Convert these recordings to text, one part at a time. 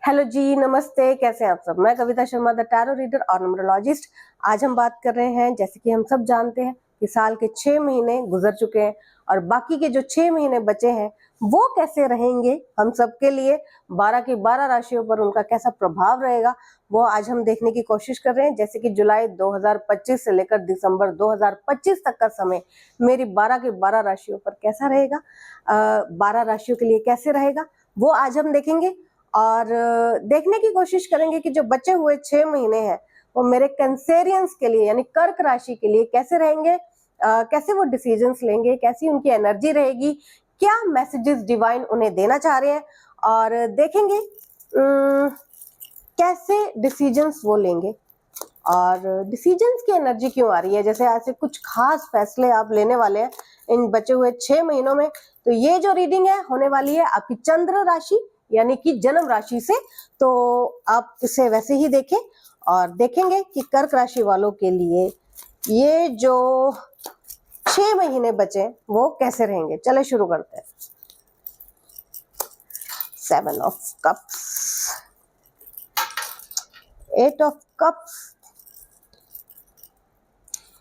Hello जी, नमस्ते। कैसे हैं आप सब? मैं Kavita Sharma, the tarot reader और न्यूमरोलॉजिस्ट। आज हम बात कर रहे हैं, जैसे कि हम सब जानते हैं कि साल के 6 महीने गुजर चुके हैं और बाकी के जो 6 महीने बचे हैं वो कैसे रहेंगे हम सब के लिए, 12 की 12 राशियों पर उनका कैसा प्रभाव रहेगा, वो आज हम देखने की कोशिश कर रहे हैं। जैसे कि जुलाई 2025 से लेकर दिसंबर 2025 तक का समय मेरी 12 की 12 राशियों पर कैसा रहेगा, 12 राशियों के लिए कैसे रहेगा, वो आज हम देखेंगे। और देखने की कोशिश करेंगे कि जो बचे हुए 6 महीने हैं वो मेरे कैंसेरियंस के लिए यानी कर्क राशि के लिए कैसे रहेंगे, कैसे वो डिसीजंस लेंगे, कैसी उनकी एनर्जी रहेगी, क्या मैसेजेस डिवाइन उन्हें देना चाह रहे हैं, और देखेंगे कैसे डिसीजंस वो लेंगे और डिसीजंस की एनर्जी क्यों आ रही है। जैसे ऐसे कुछ खास फैसले आप लेने वाले हैं इन बचे हुए 6 महीनों में। तो ये जो रीडिंग है होने वाली है आपकी चंद्र राशि यानी कि जन्म राशि से, तो आप इसे वैसे ही देखें और देखेंगे कि कर्क राशि वालों के लिए ये जो 6 महीने बचे वो कैसे रहेंगे। चले शुरू करते हैं। 7 of cups, 8 of cups,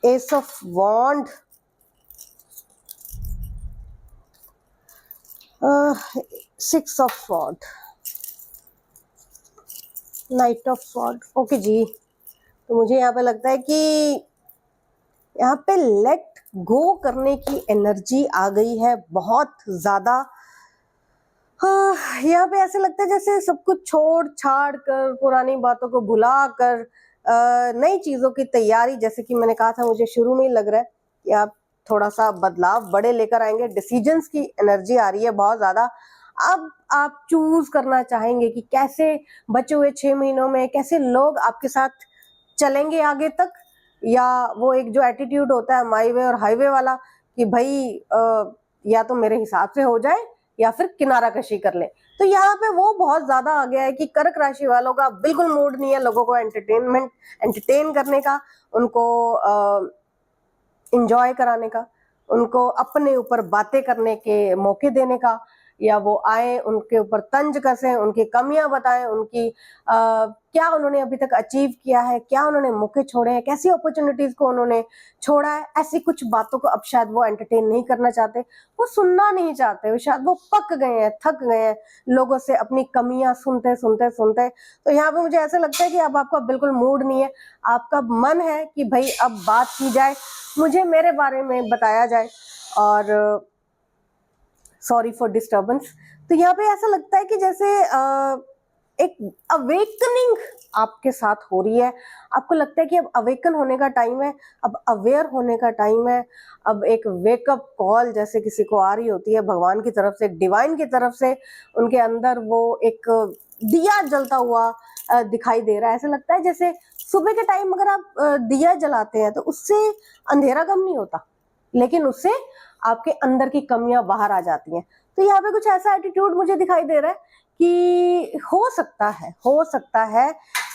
ace of wand, 6 of sword, knight of sword. Okay जी, तो मुझे यहाँ पे लगता है कि यहाँ पे लेट गो करने की एनर्जी आ गई है बहुत ज्यादा। यहाँ पे ऐसे लगता है जैसे सब कुछ छोड़ छाड़ कर, पुरानी बातों को भुला कर नई चीजों की तैयारी, जैसे कि मैंने कहा था मुझे शुरू में ही लग रहा है कि आप थोड़ा सा बदलाव बड़े लेकर आएंगे। डिसीजंस की एनर्जी आ रही है बहुत ज्यादा। अब आप चूज करना चाहेंगे कि कैसे बचे हुए 6 महीनों में कैसे लोग आपके साथ चलेंगे आगे तक, या वो एक जो एटीट्यूड होता है माई वे और हाईवे वाला कि भाई या तो मेरे हिसाब से हो जाए या फिर किनारा कशी कर ले। तो यहाँ पे वो बहुत ज्यादा आ गया है कि कर्क राशि वालों का बिल्कुल मूड नहीं है लोगों को एंटरटेन करने का, उनको इंजॉय कराने का, उनको अपने ऊपर बातें करने के मौके देने का, या वो आए उनके ऊपर तंज कसें, उनकी कमियां बताएं, उनकी क्या उन्होंने अभी तक अचीव किया है, क्या उन्होंने मौके छोड़े हैं, कैसी अपॉर्चुनिटीज को उन्होंने छोड़ा है। ऐसी कुछ बातों को अब शायद वो एंटरटेन नहीं करना चाहते, वो सुनना नहीं चाहते, शायद वो पक गए हैं, थक गए हैं लोगों से अपनी कमियां सुनते सुनते सुनते। तो यहाँ पे मुझे ऐसा लगता है कि अब आपका बिल्कुल मूड नहीं है, आपका मन है कि भाई अब बात की जाए, मुझे मेरे बारे में बताया जाए, और सॉरी फॉर डिस्टर्बेंस। तो यहाँ पे ऐसा लगता है कि जैसे एक अवेकनिंग आपके साथ हो रही है। आपको लगता है कि अब अवेकन होने का टाइम है, अब अवेयर होने का टाइम है, अब एक वेकअप कॉल जैसे किसी को आ रही होती है भगवान की तरफ से, डिवाइन की तरफ से, उनके अंदर वो एक दिया जलता हुआ दिखाई दे रहा है। ऐसा लगता है जैसे सुबह के टाइम अगर आप दिया जलाते हैं तो उससे अंधेरा कम नहीं होता, लेकिन उससे आपके अंदर की कमियां बाहर आ जाती हैं। तो यहाँ पे कुछ ऐसा एटीट्यूड मुझे दिखाई दे रहा है कि हो सकता है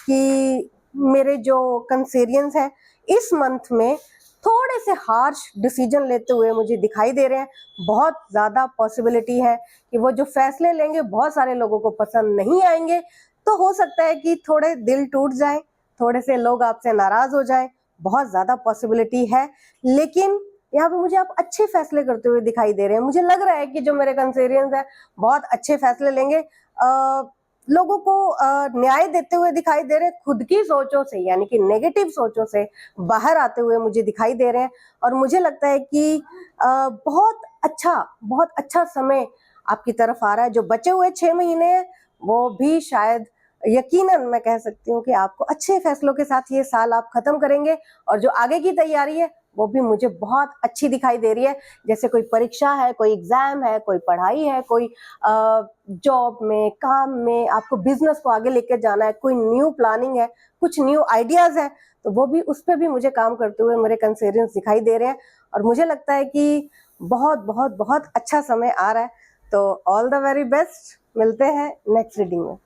कि मेरे जो कंसेरियंस हैं इस मंथ में थोड़े से हार्श डिसीजन लेते हुए मुझे दिखाई दे रहे हैं। बहुत ज्यादा पॉसिबिलिटी है कि वो जो फैसले लेंगे बहुत सारे लोगों को पसंद नहीं आएंगे। तो हो सकता है कि थोड़े दिल टूट जाए, थोड़े से लोग आपसे नाराज हो जाएं, बहुत ज्यादा पॉसिबिलिटी है। लेकिन यहाँ पे मुझे आप अच्छे फैसले करते हुए दिखाई दे रहे हैं। मुझे लग रहा है कि जो मेरे कंसेरियंस हैं बहुत अच्छे फैसले लेंगे, लोगों को न्याय देते हुए दिखाई दे रहे हैं, खुद की सोचों से यानी कि नेगेटिव सोचों से बाहर आते हुए मुझे दिखाई दे रहे हैं। और मुझे लगता है कि बहुत अच्छा समय आपकी तरफ आ रहा है। जो बचे हुए 6 महीने हैं वो भी शायद, यकीनन मैं कह सकती हूँ कि आपको अच्छे फैसलों के साथ ये साल आप खत्म करेंगे। और जो आगे की तैयारी है वो भी मुझे बहुत अच्छी दिखाई दे रही है। जैसे कोई परीक्षा है, कोई एग्जाम है, कोई पढ़ाई है, कोई जॉब में, काम में, आपको बिजनेस को आगे लेकर जाना है, कोई न्यू प्लानिंग है, कुछ न्यू आइडियाज है, तो वो भी, उस पर भी मुझे काम करते हुए मेरे कंसेरियंस दिखाई दे रहे हैं। और मुझे लगता है कि बहुत बहुत बहुत अच्छा समय आ रहा है। तो ऑल द वेरी बेस्ट, मिलते हैं नेक्स्ट रीडिंग में।